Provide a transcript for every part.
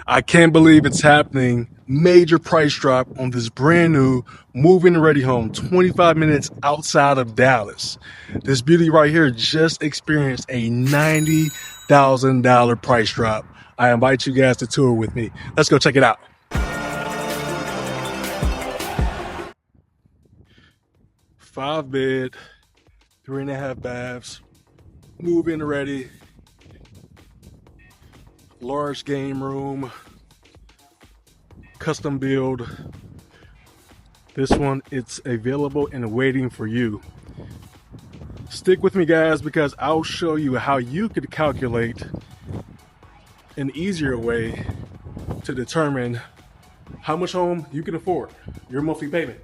I can't believe it's happening. Major price drop on this brand new move-in ready home 25 minutes outside of Dallas. This beauty right here just experienced a $90,000 price drop. I invite you guys to tour with me. Let's go check it out. 5 bed, 3.5 baths, move-in ready, large game room, custom build. This one, it's available and waiting for you. Stick with me, guys, because I'll show you how you could calculate an easier way to determine how much home you can afford, your monthly payment.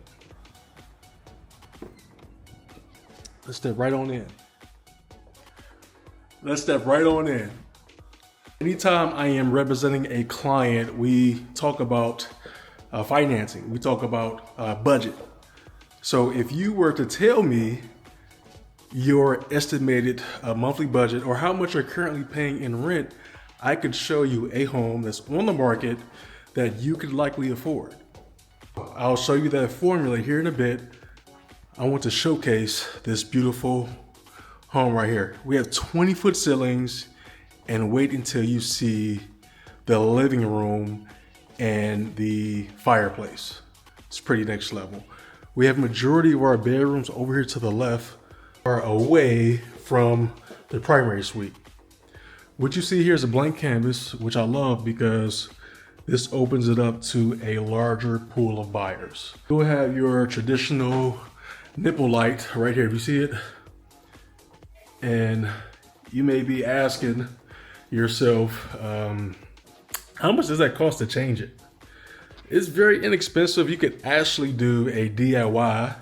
Let's step right on in. Anytime I am representing a client, we talk about financing. We talk about budget. So if you were to tell me your estimated monthly budget or how much you're currently paying in rent, I could show you a home that's on the market that you could likely afford. I'll show you that formula here in a bit. I want to showcase this beautiful home right here. We have 20-foot ceilings, and wait until you see the living room and the fireplace. It's pretty next level. We have majority of our bedrooms over here to the left are away from the primary suite. What you see here is a blank canvas, which I love because this opens it up to a larger pool of buyers. You'll have your traditional nipple light right here, if you see it. And you may be asking yourself, how much does that cost to change it? It's very inexpensive. You could actually do a DIY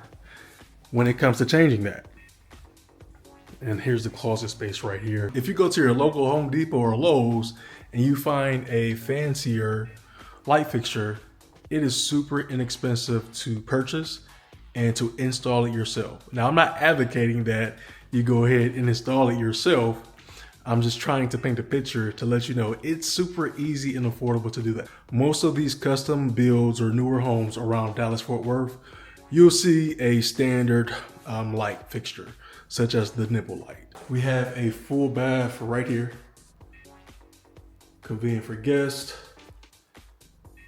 when it comes to changing that. And here's the closet space right here. If you go to your local Home Depot or Lowe's and you find a fancier light fixture, it is super inexpensive to purchase and to install it yourself. Now, I'm not advocating that you go ahead and install it yourself. I'm just trying to paint a picture to let you know it's super easy and affordable to do that. Most of these custom builds or newer homes around Dallas-Fort Worth, you'll see a standard light fixture, such as the nipple light. We have a full bath right here. Convenient for guests,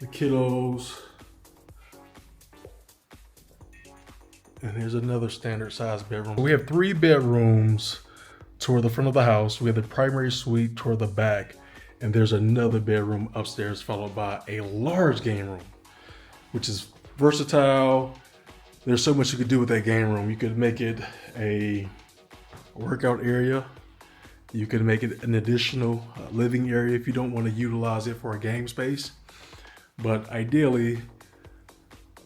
the kiddos. And here's another standard size bedroom. We have 3 bedrooms toward the front of the house. We have the primary suite toward the back, and there's another bedroom upstairs followed by a large game room, which is versatile. There's so much you could do with that game room. You could make it a workout area. You could make it an additional living area if you don't want to utilize it for a game space. But ideally,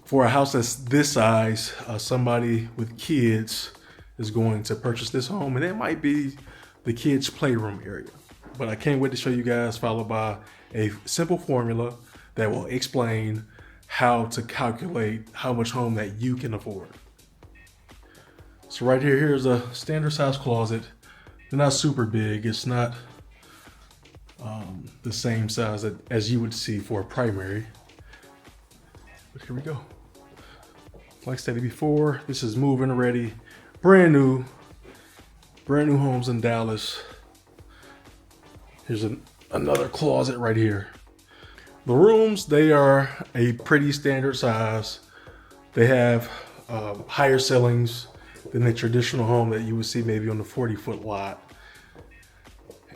for a house that's this size, somebody with kids is going to purchase this home, and it might be the kids' playroom area. But I can't wait to show you guys, followed by a simple formula that will explain how to calculate how much home that you can afford. So right here, here's a standard size closet. They're not super big. It's not the same size as you would see for a primary. But here we go. Like I stated before, this is move-in ready, brand new homes in Dallas. Here's another closet right here. The rooms, they are a pretty standard size. They have higher ceilings than the traditional home that you would see maybe on the 40-foot lot.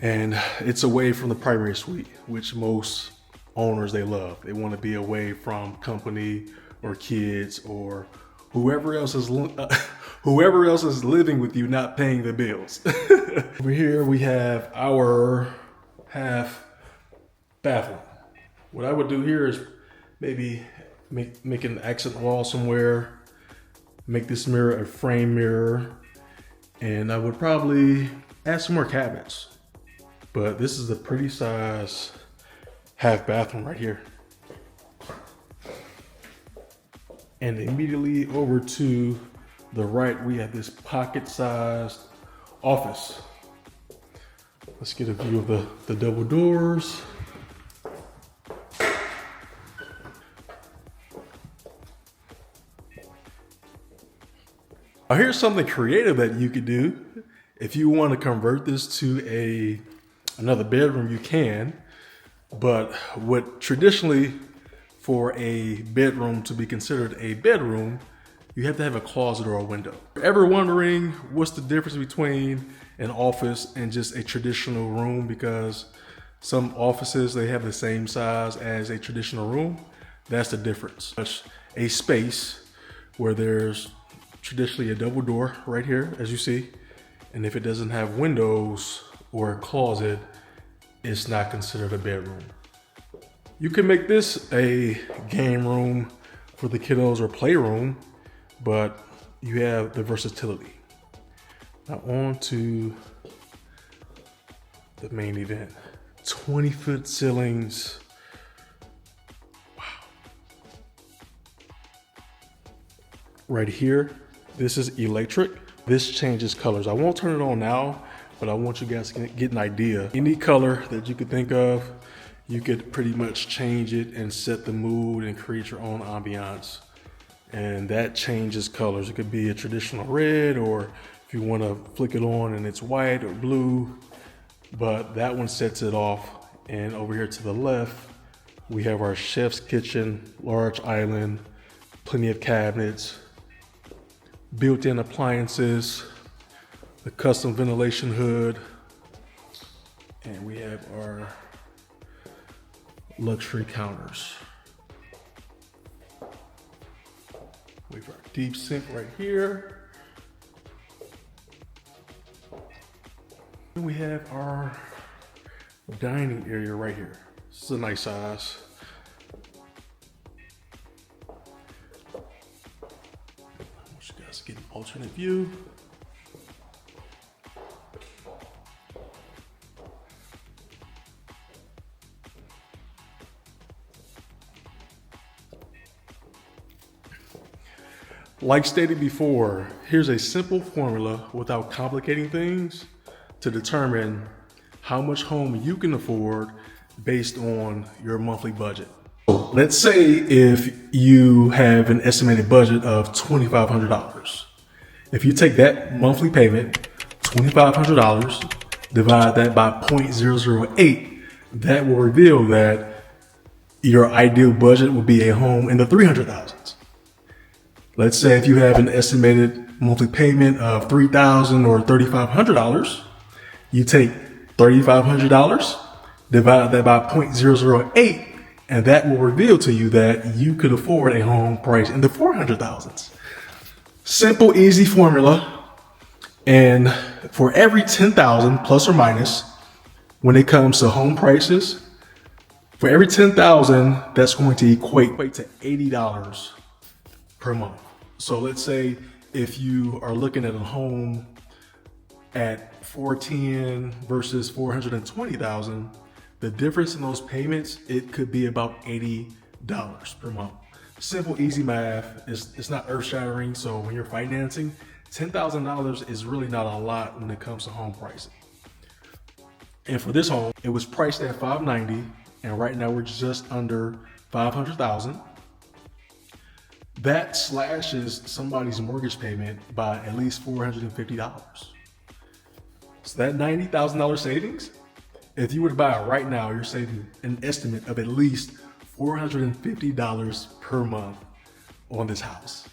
And it's away from the primary suite, which most owners, they love. They want to be away from company or kids or whoever else is living with you, not paying the bills. Over here we have our half bathroom. What I would do here is maybe make an accent wall somewhere, make this mirror a frame mirror, and I would probably add some more cabinets. But this is a pretty size half bathroom right here. And immediately over to the right, we have this pocket-sized office. Let's get a view of the double doors. Here's something creative that you could do. If you want to convert this to another bedroom, you can. But what traditionally for a bedroom to be considered a bedroom, you have to have a closet or a window. Ever wondering what's the difference between an office and just a traditional room? Because some offices, they have the same size as a traditional room. That's the difference. A space where there's traditionally a double door right here, as you see. And if it doesn't have windows or a closet, it's not considered a bedroom. You can make this a game room for the kiddos or playroom, but you have the versatility. Now on to the main event. 20-foot ceilings. Wow. Right here, this is electric. This changes colors. I won't turn it on now, but I want you guys to get an idea. Any color that you could think of, you could pretty much change it and set the mood and create your own ambiance. And that changes colors. It could be a traditional red, or if you want to flick it on and it's white or blue, but that one sets it off. And over here to the left, we have our chef's kitchen, large island, plenty of cabinets, built-in appliances, the custom ventilation hood, and we have our luxury counters. We have our deep sink right here. And we have our dining area right here. This is a nice size. I want you guys to get an alternate view. Like stated before, here's a simple formula without complicating things to determine how much home you can afford based on your monthly budget. Let's say if you have an estimated budget of $2,500. If you take that monthly payment, $2,500, divide that by 0.008, that will reveal that your ideal budget would be a home in the 300,000s. Let's say if you have an estimated monthly payment of $3,000 or $3,500, you take $3,500, divide that by 0.008, and that will reveal to you that you could afford a home price in the 400,000s. Simple, easy formula. And for every 10,000 plus or minus, when it comes to home prices, for every 10,000, that's going to equate to $80 per month. So let's say if you are looking at a home at $410 versus $420,000, the difference in those payments, it could be about $80 per month. Simple, easy math. It's not earth-shattering. So when you're financing, $10,000 is really not a lot when it comes to home pricing. And for this home, it was priced at $590, and right now we're just under $500,000. That slashes somebody's mortgage payment by at least $450. So that $90,000 savings, if you were to buy it right now, you're saving an estimate of at least $450 per month on this house.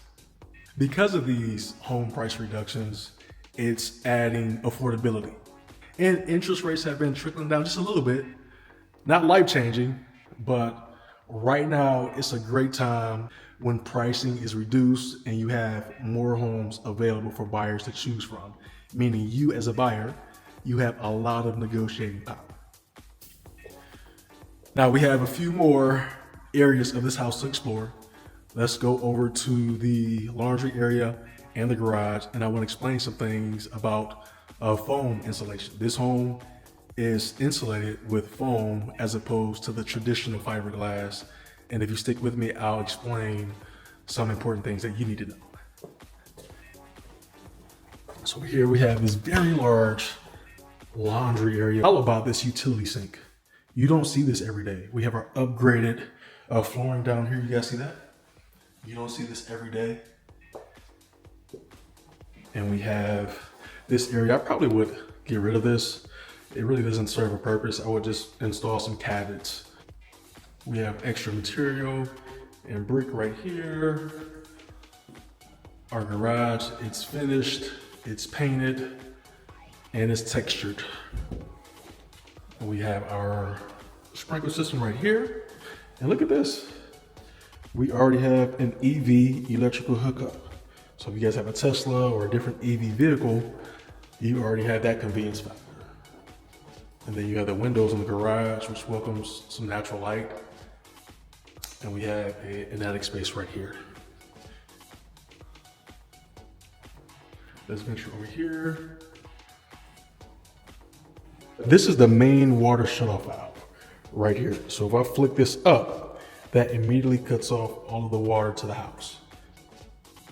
Because of these home price reductions, it's adding affordability. And interest rates have been trickling down just a little bit. Not life-changing, but right now it's a great time when pricing is reduced and you have more homes available for buyers to choose from. Meaning you as a buyer, you have a lot of negotiating power. Now we have a few more areas of this house to explore. Let's go over to the laundry area and the garage, and I want to explain some things about foam insulation. This home is insulated with foam as opposed to the traditional fiberglass. And if you stick with me, I'll explain some important things that you need to know. So here we have this very large laundry area. How about this utility sink? You don't see this every day. We have our upgraded flooring down here. You guys see that? You don't see this every day. And we have this area. I probably would get rid of this. It really doesn't serve a purpose. I would just install some cabinets. We have extra material and brick right here. Our garage, it's finished, it's painted, and it's textured. And we have our sprinkler system right here. And look at this. We already have an EV electrical hookup. So if you guys have a Tesla or a different EV vehicle, you already have that convenience factor. And then you have the windows in the garage, which welcomes some natural light. And we have an attic space right here. Let's venture over here. This is the main water shutoff valve right here. So if I flick this up, that immediately cuts off all of the water to the house.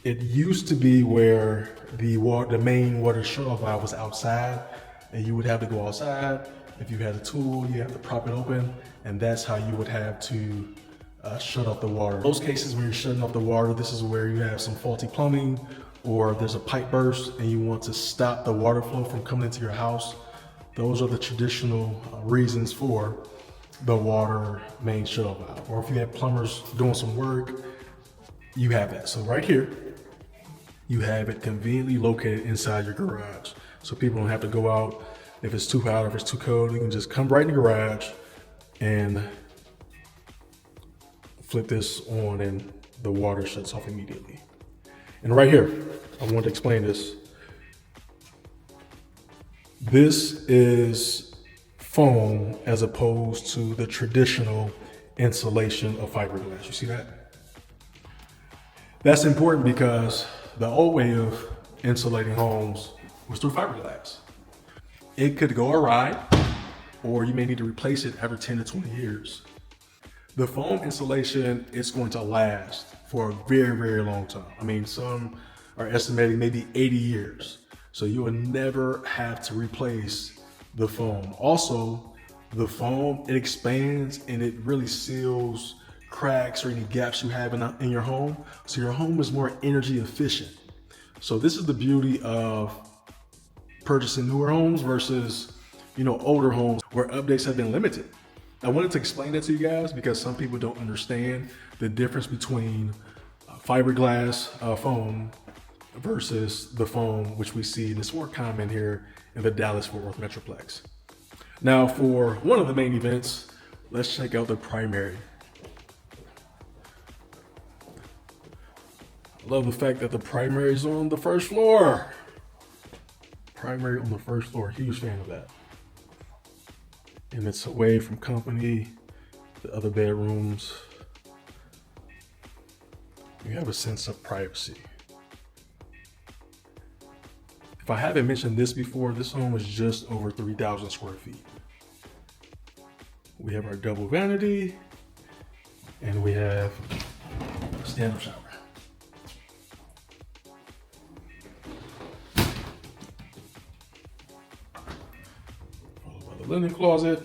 It used to be where the main water shutoff valve was outside, and you would have to go outside. If you had a tool, you have to prop it open, and that's how you would have to shut off the water. In most cases, when you're shutting off the water, this is where you have some faulty plumbing, or there's a pipe burst and you want to stop the water flow from coming into your house. Those are the traditional reasons for the water main shutoff valve. Or if you have plumbers doing some work, you have that. So right here, you have it conveniently located inside your garage. So people don't have to go out. If it's too hot or if it's too cold, you can just come right in the garage and flip this on and the water shuts off immediately. And right here, I want to explain this. This is foam as opposed to the traditional insulation of fiberglass. You see that? That's important because the old way of insulating homes was through fiberglass. It could go awry, or you may need to replace it every 10 to 20 years. The foam insulation is going to last for a very, very long time. I mean, some are estimating maybe 80 years. So you will never have to replace the foam. Also, the foam, it expands and it really seals cracks or any gaps you have in your home. So your home is more energy efficient. So this is the beauty of purchasing newer homes versus, older homes where updates have been limited. I wanted to explain that to you guys because some people don't understand the difference between fiberglass foam versus the foam which we see that's more common here in the Dallas-Fort Worth Metroplex. Now for one of the main events, let's check out the primary. I love the fact that the primary is on the first floor. Primary on the first floor, huge fan of that. And it's away from company, the other bedrooms. You have a sense of privacy. If I haven't mentioned this before, this home is just over 3,000 square feet. We have our double vanity, and we have a stand-up shower. Followed by the linen closet.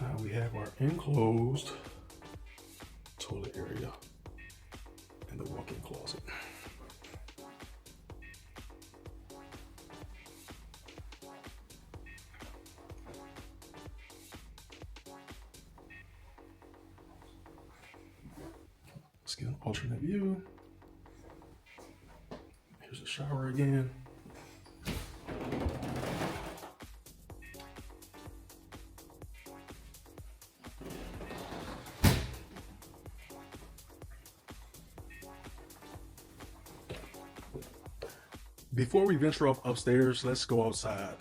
Now we have our enclosed toilet area and the walk-in closet. Let's get an alternate view. Here's the shower again. Before we venture up upstairs, let's go outside.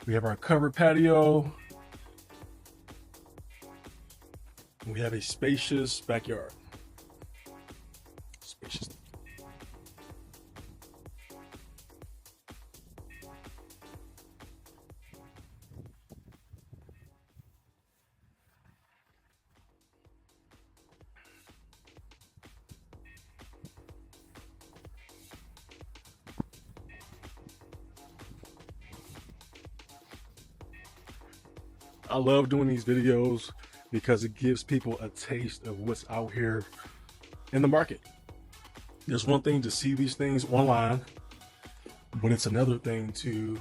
We have our covered patio. We have a spacious backyard. Spacious. I love doing these videos because it gives people a taste of what's out here in the market. There's one thing to see these things online, but it's another thing to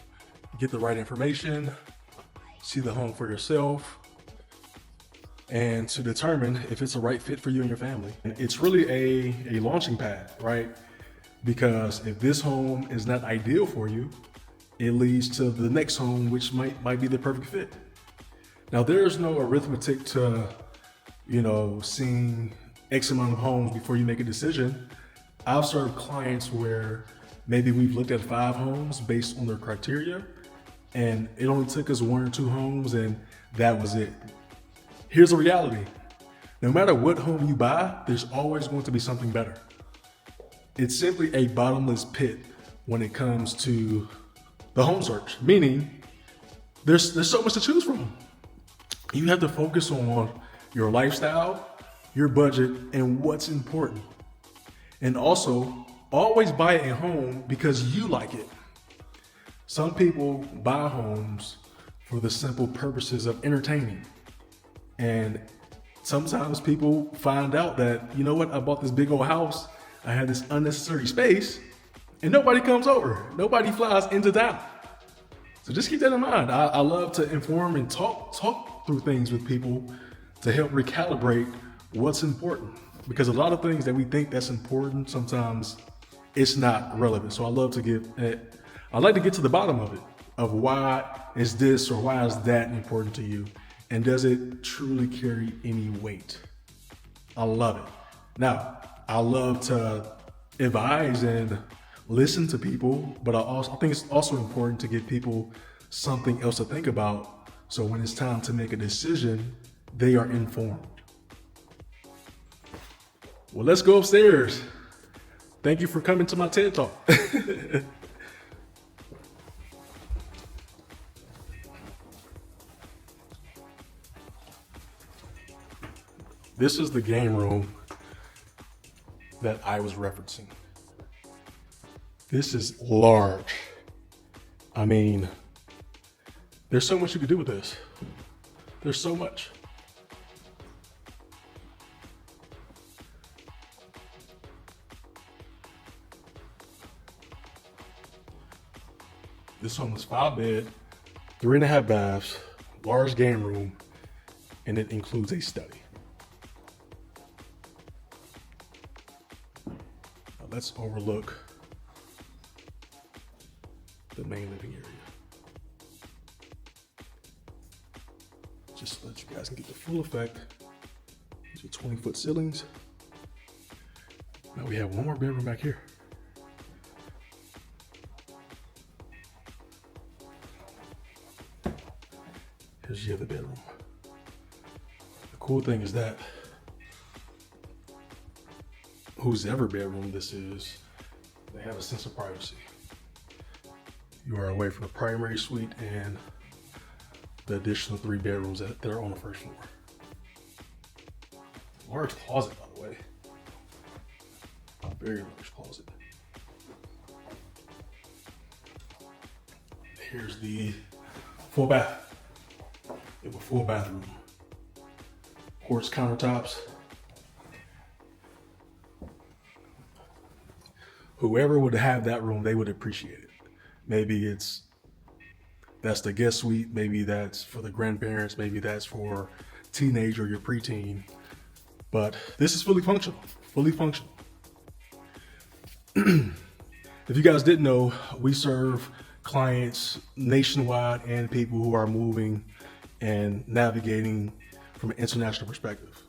get the right information, see the home for yourself, and to determine if it's a right fit for you and your family. It's really a launching pad, right? Because if this home is not ideal for you, it leads to the next home, which might be the perfect fit. Now, there's no arithmetic to, seeing X amount of homes before you make a decision. I've served clients where maybe we've looked at 5 homes based on their criteria, and it only took us 1 or 2 homes, and that was it. Here's the reality. No matter what home you buy, there's always going to be something better. It's simply a bottomless pit when it comes to the home search, meaning there's so much to choose from. You have to focus on your lifestyle, your budget, and what's important. And also, always buy a home because you like it. Some people buy homes for the simple purposes of entertaining. And sometimes people find out that, I bought this big old house, I had this unnecessary space, and nobody comes over. Nobody flies into town. So just keep that in mind. I love to inform and talk through things with people to help recalibrate what's important. Because a lot of things that we think that's important, sometimes it's not relevant. So I like to get to the bottom of it, of why is this or why is that important to you? And does it truly carry any weight? I love it. Now, I love to advise and listen to people, but I think it's also important to give people something else to think about. So when it's time to make a decision, they are informed. Well, let's go upstairs. Thank you for coming to my TED Talk. This is the game room that I was referencing. This is large. I mean, there's so much you could do with this. There's so much. This home is 5 bed, 3.5 baths, large game room, and it includes a study. Now let's overlook the main living area. Just so that you guys can get the full effect. These are 20-foot ceilings. Now we have one more bedroom back here. Here's the other bedroom. The cool thing is that whosever bedroom this is, they have a sense of privacy. You are away from the primary suite and the additional 3 bedrooms that are on the first floor. Large closet, by the way. A very large closet. Here's the full bath. We have a full bathroom. Quartz countertops. Whoever would have that room, they would appreciate it. Maybe that's the guest suite. Maybe that's for the grandparents. Maybe that's for teenager or your preteen. But this is fully functional. Fully functional. If you guys didn't know, we serve clients nationwide and people who are moving and navigating from an international perspective.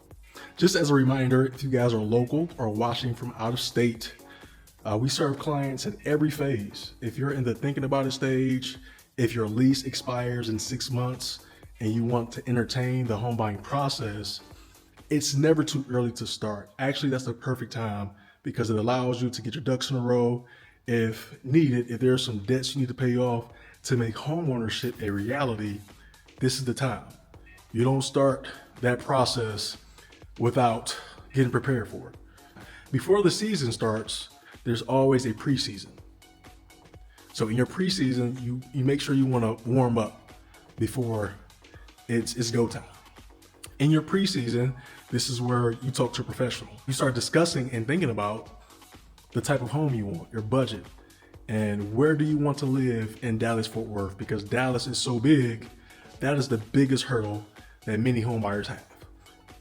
Just as a reminder, if you guys are local or watching from out of state, we serve clients at every phase. If you're in the thinking about it stage, if your lease expires in 6 months and you want to entertain the home buying process, it's never too early to start. Actually, that's the perfect time because it allows you to get your ducks in a row. If needed, if there's some debts you need to pay off to make home ownership a reality, this is the time. You don't start that process without getting prepared for it. Before the season starts, there's always a preseason. So in your preseason, you make sure you want to warm up before it's go time. In your preseason, this is where you talk to a professional. You start discussing and thinking about the type of home you want, your budget, and where do you want to live in Dallas-Fort Worth, because Dallas is so big. That is the biggest hurdle that many home buyers have,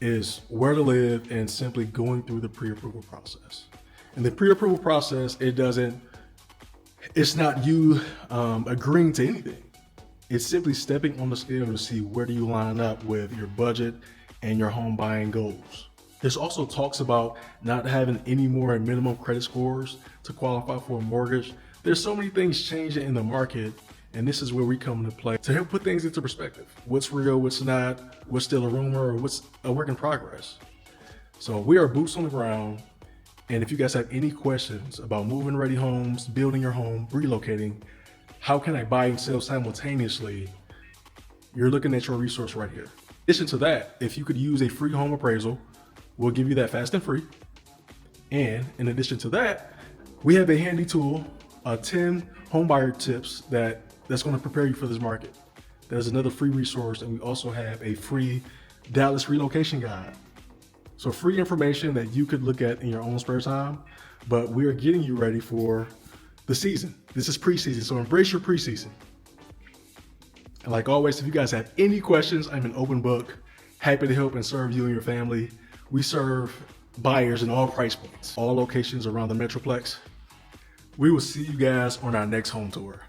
is where to live and simply going through the pre-approval process. And the pre-approval process, it's not you agreeing to anything. It's simply stepping on the scale to see where do you line up with your budget and your home buying goals. This also talks about not having any more minimum credit scores to qualify for a mortgage. There's so many things changing in the market, and this is where we come into play to help put things into perspective. What's real, what's not, what's still a rumor, or what's a work in progress. So we are boots on the ground, and if you guys have any questions about moving ready homes, building your home, relocating, how can I buy and sell simultaneously, you're looking at your resource right here. In addition to that, if you could use a free home appraisal, we'll give you that fast and free. And in addition to that, we have a handy tool, 10 home buyer tips that's going to prepare you for this market. There's another free resource, and we also have a free Dallas relocation guide. So free information that you could look at in your own spare time, but we are getting you ready for the season. This is preseason, so embrace your preseason. And like always, if you guys have any questions, I'm an open book, happy to help and serve you and your family. We serve buyers in all price points, all locations around the Metroplex. We will see you guys on our next home tour.